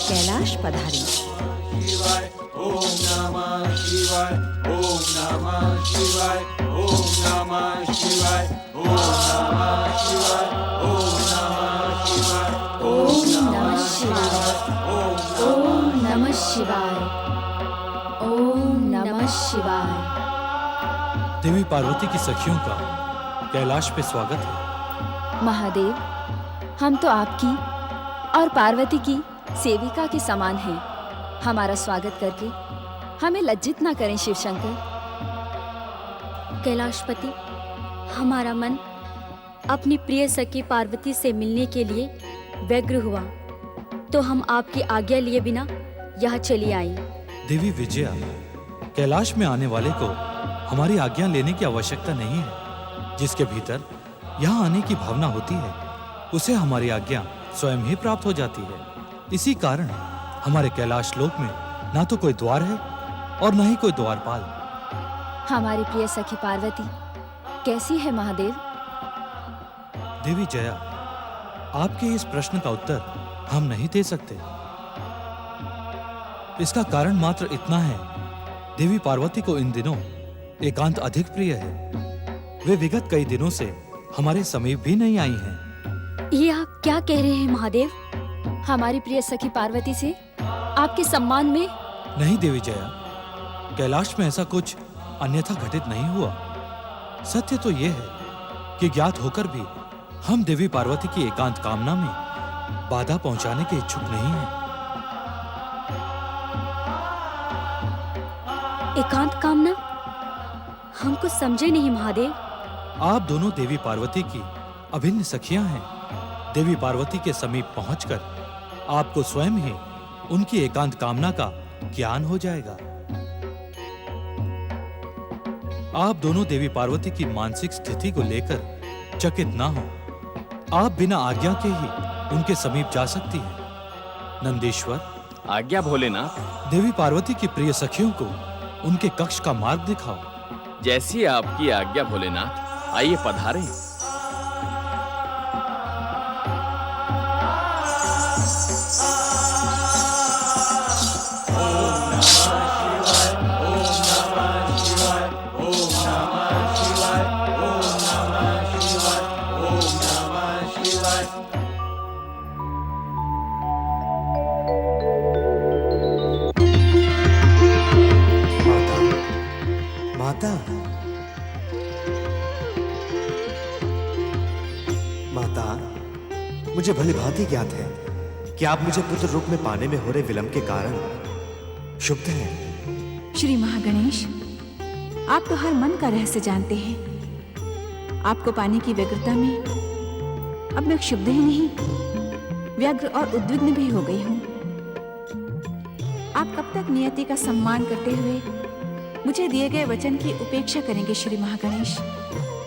कैलाश पधारे। शिवाय ओम नमः शिवाय ओम नमः शिवाय ओम नमः शिवाय ओम नमः शिवाय ओम नमः शिवाय ओम नमः शिवाय। ओम नमः शिवाय। ओम नमः शिवाय। देवी पार्वती की सखियों का कैलाश पे स्वागत है। महादेव, हम तो आपकी और पार्वती की सेविका के समान हैं। हमारा स्वागत करके हमें लज्जित ना करें शिव शंकर। कैलाशपति, हमारा मन अपनी प्रिय सखी पार्वती से मिलने के लिए व्यग्र हुआ, तो हम आपकी आज्ञा लिए बिना यहाँ चली आई। देवी विजया, कैलाश में आने वाले को हमारी आज्ञा लेने की आवश्यकता नहीं है। जिसके भीतर यहाँ आने की भावना होती है, उसे हमारी आज्ञा स्वयं ही प्राप्त हो जाती है। इसी कारण हमारे कैलाश लोक में ना तो कोई द्वार है और न ही कोई द्वारपाल। हमारी प्रिय सखी पार्वती कैसी है महादेव? देवी जया, आपके इस प्रश्न का उत्तर हम नहीं दे सकते। इसका कारण मात्र इतना है, देवी पार्वती को इन दिनों एकांत अधिक प्रिय है। वे विगत कई दिनों से हमारे समीप भी नहीं आई हैं। ये आप क्या कह रहे हैं महादेव? हमारी प्रिय सखी पार्वती से आपके सम्मान में? नहीं देवी जया, कैलाश में ऐसा कुछ अन्यथा घटित नहीं हुआ। सत्य तो यह है कि ज्ञात होकर भी हम देवी पार्वती की एकांत कामना में बाधा पहुंचाने के इच्छुक नहीं हैं। एकांत कामना? हम कुछ समझे नहीं महादेव। आप दोनों देवी पार्वती की अभिन्न सखियां हैं। देवी पार्वती के समीप पहुंचकर आपको स्वयं ही उनकी एकांत कामना का ज्ञान हो जाएगा। आप दोनों देवी पार्वती की मानसिक स्थिति को लेकर चकित ना हो। आप बिना आज्ञा के ही उनके समीप जा सकती हैं। नंदीश्वर, आज्ञा भोलेनाथ। देवी पार्वती की प्रिय सखियों को उनके कक्ष का मार्ग दिखाओ। जैसी आपकी आज्ञा भोलेनाथ। आइए पधारें। माता, माता, मुझे भली भांति ज्ञात है कि आप मुझे पुत्र रूप में पाने में हो रहे विलंब के कारण क्षुब्ध हैं। श्री महागणेश, आप तो हर मन का रहस्य जानते हैं। आपको पाने की व्यग्रता में अब मैं क्षुब्ध ही नहीं, व्यग्र और उद्विग्न भी हो गई हूं। आप कब तक नियति का सम्मान करते हुए मुझे दिए गए वचन की उपेक्षा करेंगे श्री महागणेश?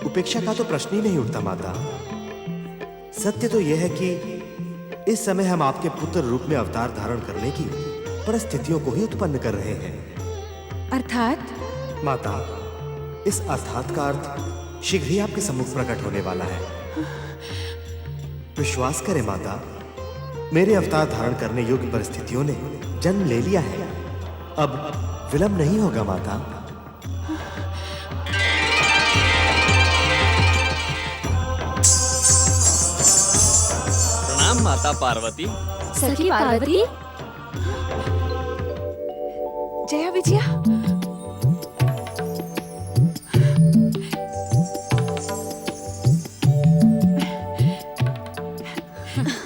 उपेक्षा का तो प्रश्न ही नहीं उठता माता। सत्य तो यह है कि इस समय हम आपके पुत्र रूप में अवतार धारण करने की परिस्थितियों को ही उत्पन्न कर रहे हैं। अर्थात? माता, इस अर्थात का अर्थ शीघ्र ही आपके सम्मुख प्रकट होने वाला है। विश्वास करें माता, मेरे अवतार धारण करने योग्य परिस्थितियों ने जन्म ले लिया है। अब विलंब नहीं होगा माता। प्रणाम माता पार्वती। सखी पार्वती, जया विजया।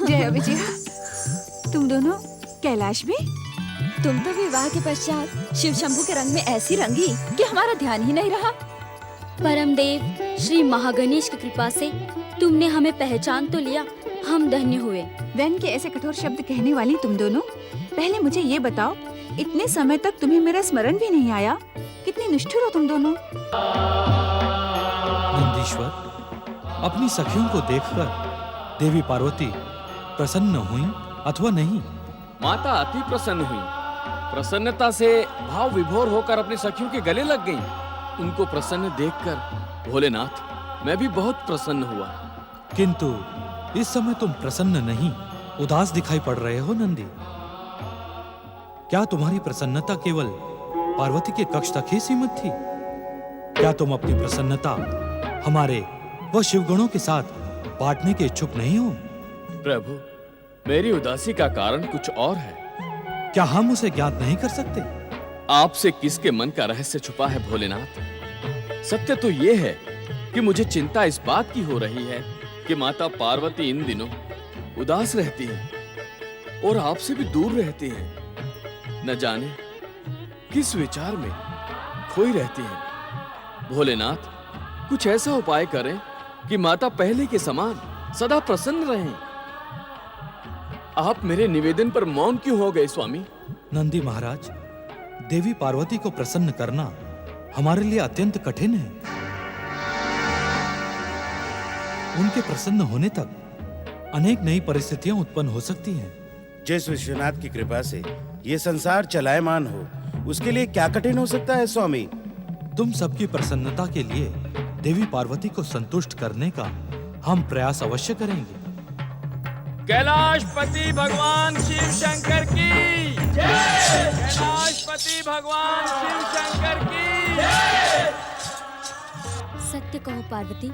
जया विजया, तुम दोनों कैलाश में? तुम तो विवाह के पश्चात शिव शंभू के रंग में ऐसी रंगी कि हमारा ध्यान ही नहीं रहा। परमदेव श्री महागणेश की कृपा से तुमने हमें पहचान तो लिया, हम धन्य हुए। व्यंग के ऐसे कठोर शब्द कहने वाली तुम दोनों, पहले मुझे ये बताओ, इतने समय तक तुम्हें मेरा स्मरण भी नहीं आया? कितनी निष्ठुर हो तुम दोनों। नंदीश्वर, अपनी सखियों को देखकर देवी पार्वती प्रसन्न हुई अथवा नहीं? माता अति प्रसन्न हुई। प्रसन्नता से भाव विभोर होकर अपनी सखियों के गले लग गईं। उनको प्रसन्न देखकर भोलेनाथ मैं भी बहुत प्रसन्न हुआ। किंतु इस समय तुम प्रसन्न नहीं, उदास दिखाई पड़ रहे हो नंदी। क्या तुम्हारी प्रसन्नता केवल पार्वती के कक्ष तक ही सीमित थी? क्या तुम अपनी प्रसन्नता हमारे व शिवगणों के साथ बांटने के इच्छुक नहीं हो? प्रभु, मेरी उदासी का कारण कुछ और है। क्या हम उसे ज्ञात नहीं कर सकते? आपसे किसके मन का रहस्य छुपा है भोलेनाथ? सत्य तो ये है कि मुझे चिंता इस बात की हो रही है कि माता पार्वती इन दिनों उदास रहती है और आपसे भी दूर रहती है। न जाने किस विचार में खोई रहती है। भोलेनाथ, कुछ ऐसा उपाय करें कि माता पहले के समान सदा प्रसन्न रहें। आप मेरे निवेदन पर मौन क्यों हो गए स्वामी? नंदी महाराज, देवी पार्वती को प्रसन्न करना हमारे लिए अत्यंत कठिन है। उनके प्रसन्न होने तक अनेक नई परिस्थितियां उत्पन्न हो सकती हैं। जिस विश्वनाथ की कृपा से ये संसार चलायमान हो, उसके लिए क्या कठिन हो सकता है स्वामी? तुम सबकी प्रसन्नता के लिए देवी पार्वती को संतुष्ट करने का हम प्रयास अवश्य करेंगे। कैलाशपति भगवान शिव शंकर की जय! कैलाशपति भगवान शिव शंकर की जय! सत्य कहो पार्वती,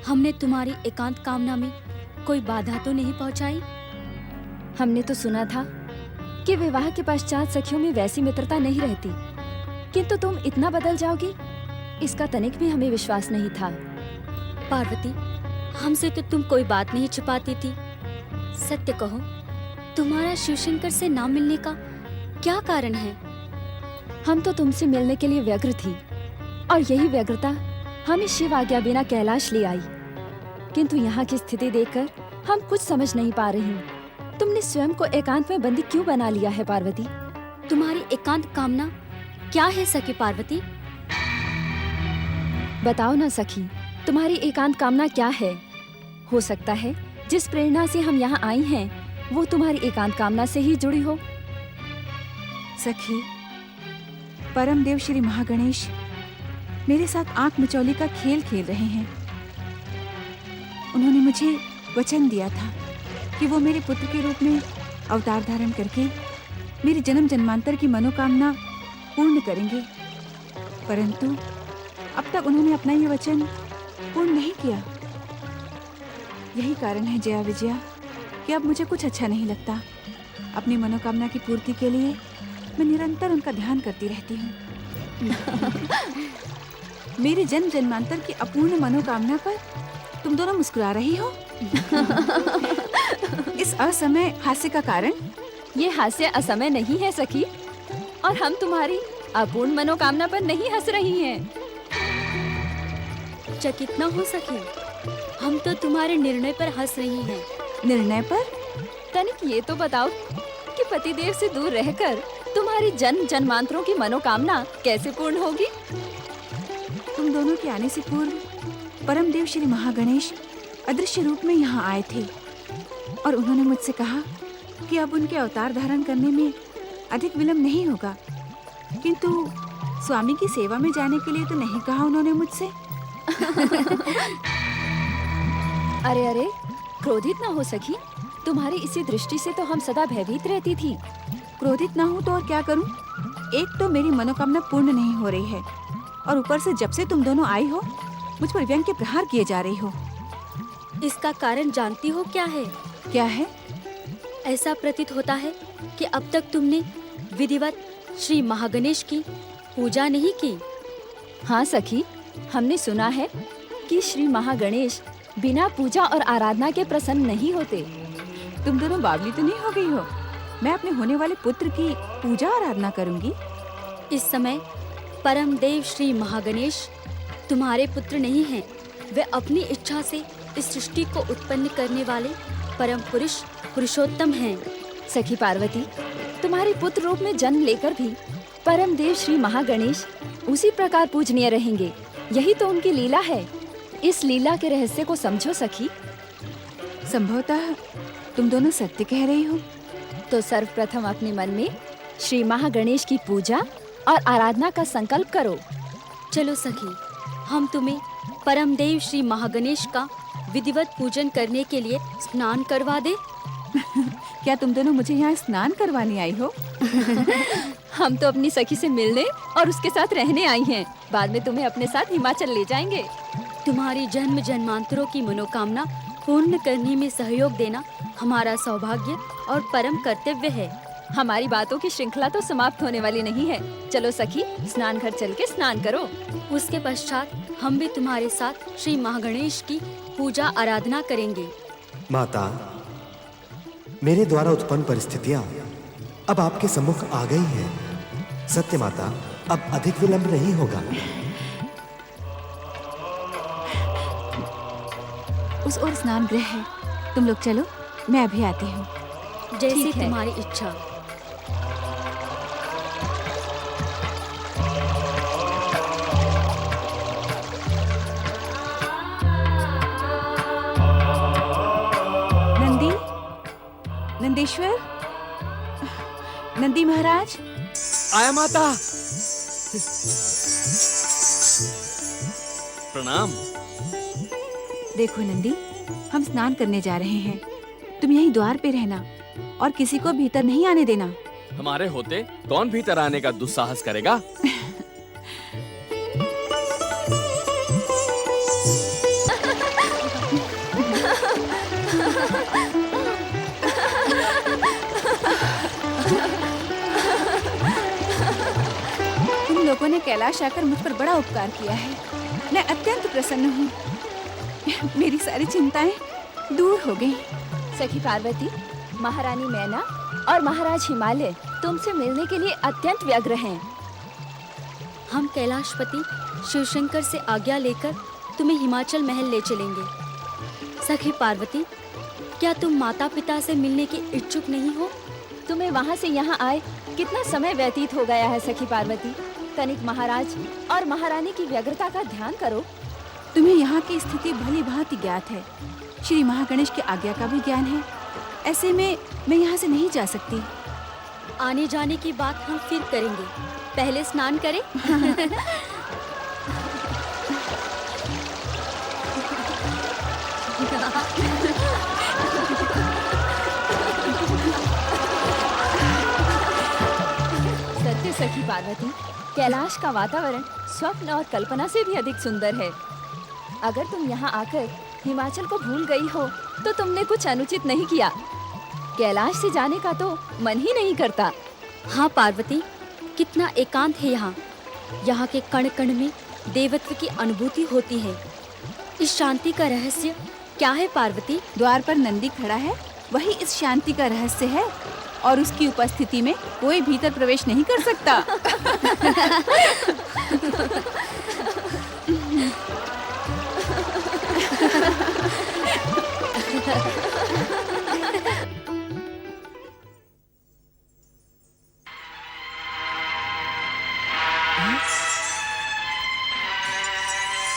हमने तुम्हारी एकांत कामना में कोई बाधा तो नहीं पहुंचाई? हमने तो सुना था कि विवाह के पश्चात सखियों में वैसी मित्रता नहीं रहती, किंतु तुम इतना बदल जाओगी, इसका तनिक भी हमें विश्वास नहीं था। पार्वती, हमसे तो तुम कोई बात नहीं छिपाती थी। सत्य कहो, तुम्हारा शिवशंकर से ना मिलने का क्या कारण है? हम तो तुमसे मिलने के लिए व्यग्र थी और यही व्यग्रता हमें शिव आज्ञा बिना कैलाश ले आई, किंतु यहाँ की स्थिति देखकर हम कुछ समझ नहीं पा रही हूँ। तुमने स्वयं को एकांत में बंदी क्यों बना लिया है पार्वती? तुम्हारी एकांत कामना क्या है सखी पार्वती? बताओ ना सखी, तुम्हारी एकांत कामना क्या है? हो सकता है जिस प्रेरणा से हम यहाँ आई हैं, वो तुम्हारी एकांत कामना से ही जुड़ी हो। सखी, परम देव श्री महागणेश मेरे साथ आंख मिचौली का खेल खेल रहे हैं। उन्होंने मुझे वचन दिया था कि वो मेरे पुत्र के रूप में अवतार धारण करके मेरी जन्म जन्मांतर की मनोकामना पूर्ण करेंगे, परंतु अब तक उन्होंने अपना ये वचन पूर्ण नहीं किया। यही कारण है जया विजया कि अब मुझे कुछ अच्छा नहीं लगता। अपनी मनोकामना की पूर्ति के लिए मैं निरंतर उनका ध्यान करती रहती हूँ। मेरे जन्म जन्मांतर की अपूर्ण मनोकामना पर तुम दोनों मुस्कुरा रही हो। इस असमय हास्य का कारण? ये हास्य असमय नहीं है सखी, और हम तुम्हारी अपूर्ण मनोकामना पर नहीं हंस रही हैं। चकित न हो सके, हम तो तुम्हारे निर्णय पर हंस रही हैं। निर्णय पर? तनिक ये तो बताओ कि पतिदेव से दूर रहकर तुम्हारी जन्म जन्मांतरों की मनोकामना कैसे पूर्ण होगी? तुम दोनों के आने से पूर्व परम देव श्री महागणेश अदृश्य रूप में यहाँ आए थे और उन्होंने मुझसे कहा कि अब उनके अवतार धारण करने में अधिक विलंब नहीं होगा, किंतु स्वामी की सेवा में जाने के लिए तो नहीं कहा उन्होंने मुझसे। अरे अरे, क्रोधित ना हो सखी, तुम्हारी इसी दृष्टि से तो हम सदा भयभीत रहती थी। क्रोधित ना हूँ तो और क्या करूँ? एक तो मेरी मनोकामना पूर्ण नहीं हो रही है और ऊपर से जब से तुम दोनों आई हो मुझ पर व्यंग के प्रहार किए जा रही हो। इसका कारण जानती हो क्या है? क्या है? ऐसा प्रतीत होता है कि अब तक तुमने विधिवत श्री महागणेश की पूजा नहीं की। हाँ सखी, हमने सुना है कि श्री महागणेश बिना पूजा और आराधना के प्रसन्न नहीं होते। तुम दोनों बावली तो नहीं हो गई हो? मैं अपने होने वाले पुत्र की पूजा आराधना करूंगी। इस समय परम देव श्री महागणेश तुम्हारे पुत्र नहीं हैं। वे अपनी इच्छा से इस सृष्टि को उत्पन्न करने वाले परम पुरुष पुरुषोत्तम हैं। सखी पार्वती, तुम्हारे पुत्र रूप में जन्म लेकर भी परम देव श्री महागणेश उसी प्रकार पूजनीय रहेंगे। यही तो उनकी लीला है। इस लीला के रहस्य को समझो सखी। संभवतः तुम दोनों सत्य कह रही हो। तो सर्वप्रथम अपने मन में श्री महागणेश की पूजा और आराधना का संकल्प करो। चलो सखी, हम तुम्हें परम देव श्री महागणेश का विधिवत पूजन करने के लिए स्नान करवा दे। क्या तुम दोनों मुझे यहाँ स्नान करवाने आई हो? हम तो अपनी सखी से मिलने और उसके साथ रहने आई हैं। बाद में तुम्हें अपने साथ हिमाचल ले जाएंगे। तुम्हारी जन्म जन्मांतरों की मनोकामना पूर्ण करने में सहयोग देना हमारा सौभाग्य और परम कर्तव्य है। हमारी बातों की श्रृंखला तो समाप्त होने वाली नहीं है। चलो सखी, स्नान घर चल के स्नान करो। उसके पश्चात हम भी तुम्हारे साथ श्री महागणेश की पूजा आराधना करेंगे। माता, मेरे द्वारा उत्पन्न परिस्थितियां अब आपके सम्मुख आ गई हैं। सत्य माता, अब अधिक विलंब नहीं होगा। उस ओर स्नान गृह है, तुम लोग चलो, मैं अभी आती हूँ। जैसी ठीक है। तुम्हारी इच्छा। नंदी, नंदीश्वर, नंदी महाराज। आया माता। प्रणाम। देखो नंदी, हम स्नान करने जा रहे हैं। तुम यहीं द्वार पे रहना और किसी को भीतर नहीं आने देना। हमारे होते कौन भीतर आने का दुस्साहस करेगा? तुम लोगों ने कैलाश आकर मुझ पर बड़ा उपकार किया है। मैं अत्यंत प्रसन्न हूँ। मेरी सारी चिंताएं दूर हो गई। सखी पार्वती, महारानी मैना और महाराज हिमालय तुमसे मिलने के लिए अत्यंत व्यग्र हैं। हम कैलाशपति शिवशंकर से आज्ञा लेकर तुम्हें हिमाचल महल ले चलेंगे। सखी पार्वती, क्या तुम माता पिता से मिलने की इच्छुक नहीं हो? तुम्हें वहाँ से यहाँ आए कितना समय व्यतीत हो गया है सखी पार्वती। तनिक महाराज और महारानी की व्यग्रता का ध्यान करो। तुम्हें यहाँ की स्थिति भली भांति ज्ञात है। श्री महागणेश की आज्ञा का भी ज्ञान है। ऐसे में मैं यहाँ से नहीं जा सकती। आने जाने की बात हम फिर करेंगे, पहले स्नान करें। सत्य सखी पार्वती, कैलाश का वातावरण स्वप्न और कल्पना से भी अधिक सुंदर है। अगर तुम यहाँ आकर हिमाचल को भूल गई हो तो तुमने कुछ अनुचित नहीं किया। कैलाश से जाने का तो मन ही नहीं करता। हाँ पार्वती, कितना एकांत है यहाँ। यहाँ के कण कण में देवत्व की अनुभूति होती है। इस शांति का रहस्य क्या है पार्वती? द्वार पर नंदी खड़ा है, वही इस शांति का रहस्य है। और उसकी उपस्थिति में कोई भीतर प्रवेश नहीं कर सकता।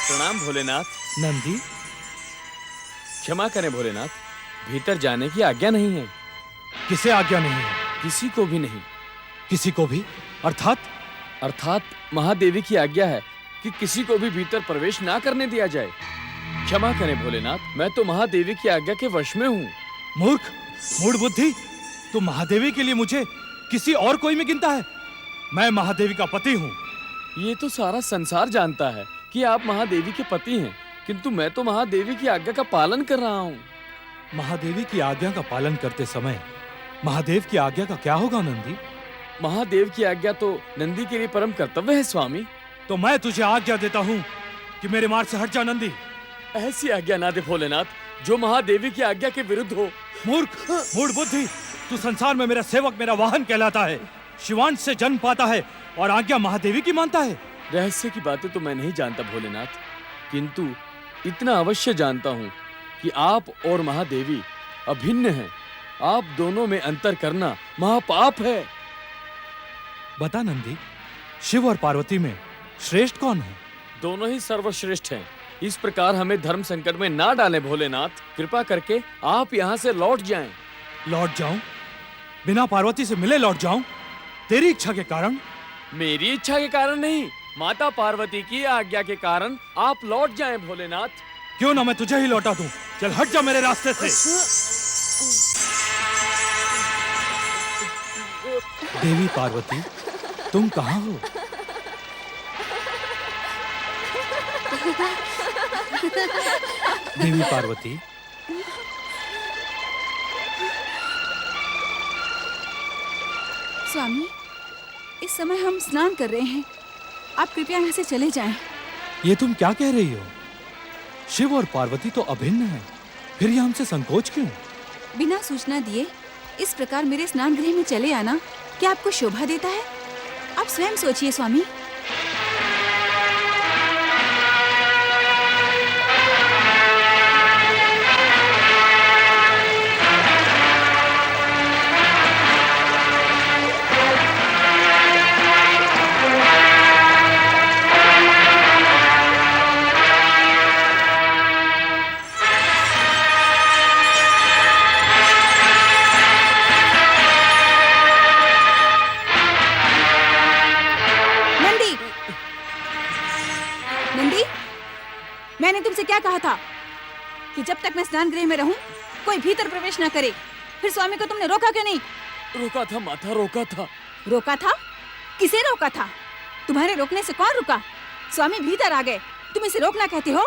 प्रणाम भोलेनाथ। नंदी, क्षमा करें भोलेनाथ, भीतर जाने की आज्ञा नहीं है। किसे आज्ञा नहीं है? किसी को भी नहीं। किसी को भी? अर्थात महादेवी की आज्ञा है कि किसी को भी भीतर प्रवेश ना करने दिया जाए। क्षमा करें भोलेनाथ, मैं तो महादेवी की आज्ञा के वश में हूँ। मूर्ख, मूढ़ बुद्धि, तू महादेवी के लिए मुझे किसी और कोई में गिनता है? मैं महादेवी का पति हूँ। ये तो सारा संसार जानता है कि आप महादेवी के पति हैं, किंतु मैं तो महादेवी की आज्ञा का पालन कर रहा हूँ। महादेवी की आज्ञा का पालन करते समय महादेव की आज्ञा का क्या होगा नंदी? महादेव की आज्ञा तो नंदी के लिए परम कर्तव्य है स्वामी। तो मैं तुझे आज्ञा देता हूँ कि मेरे मार्ग से हट जा नंदी। ऐसी आज्ञा ना दे भोलेनाथ जो महादेवी की आज्ञा के विरुद्ध हो। मूर्ख, मूढ़ बुद्धि, तू संसार में मेरा सेवक, मेरा वाहन कहलाता है। शिवांश से जन्म पाता है और आज्ञा महादेवी की मानता है। रहस्य की बातें तो मैं नहीं जानता भोलेनाथ, किंतु इतना अवश्य जानता हूँ कि आप और महादेवी अभिन्न हैं। आप दोनों में अंतर करना महापाप है। बता नंदी, शिव और पार्वती में श्रेष्ठ कौन है? दोनों ही सर्वश्रेष्ठ हैं। इस प्रकार हमें धर्म संकट में ना डालें भोलेनाथ। कृपा करके आप यहाँ से लौट जाएं। लौट जाऊं? बिना पार्वती से मिले लौट जाऊं? तेरी इच्छा के कारण? मेरी इच्छा के कारण नहीं, माता पार्वती की आज्ञा के कारण आप लौट जाएं भोलेनाथ। क्यों ना मैं तुझे ही लौटा दूं। चल हट जा मेरे रास्ते से। देवी पार्वती, तुम कहाँ हो? देवी पार्वती, स्वामी, इस समय हम स्नान कर रहे हैं। आप कृपया यहाँ से चले जाएं। ये तुम क्या कह रही हो? शिव और पार्वती तो अभिन्न हैं, फिर ये हमसे संकोच क्यों? बिना सूचना दिए इस प्रकार मेरे स्नान गृह में चले आना क्या आपको शोभा देता है? आप स्वयं सोचिए स्वामी। नंदी, मैंने तुमसे क्या कहा था कि जब तक मैं स्नान गृह में रहूं कोई भीतर प्रवेश न करे। फिर स्वामी को तुमने रोका क्यों नहीं? रोका था माता, रोका था। रोका था? किसे रोका था? तुम्हारे रोकने से कौन रुका? स्वामी भीतर आ गए, तुम इसे रोकना कहते हो?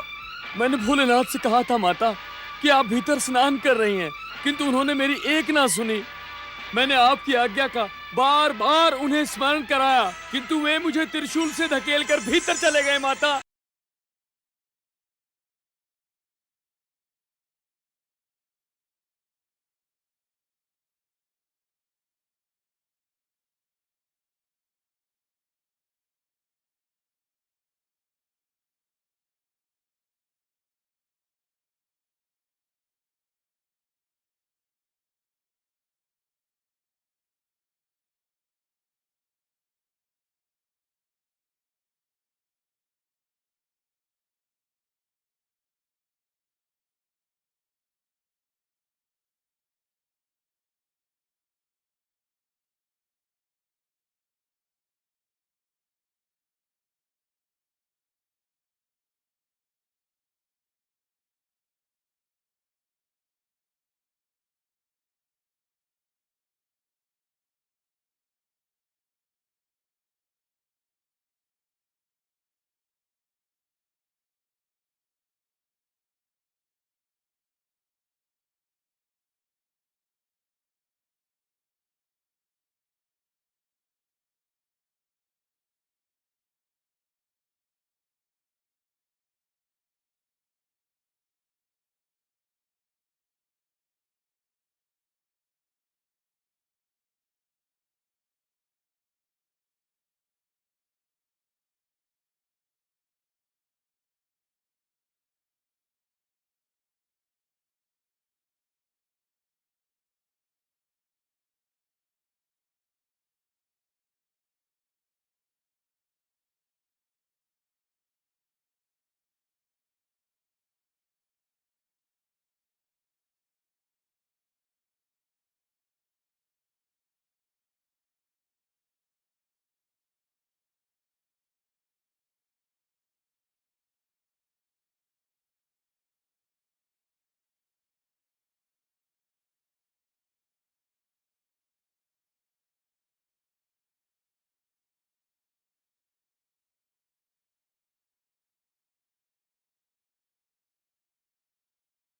मैंने भोलेनाथ से कहा था माता कि आप भीतर स्नान कर रही हैं, किंतु उन्होंने मेरी एक ना सुनी। मैंने आपकी आज्ञा का बार बार उन्हें स्मरण कराया, किंतु वे मुझे त्रिशूल से धकेलकर भीतर चले गए माता।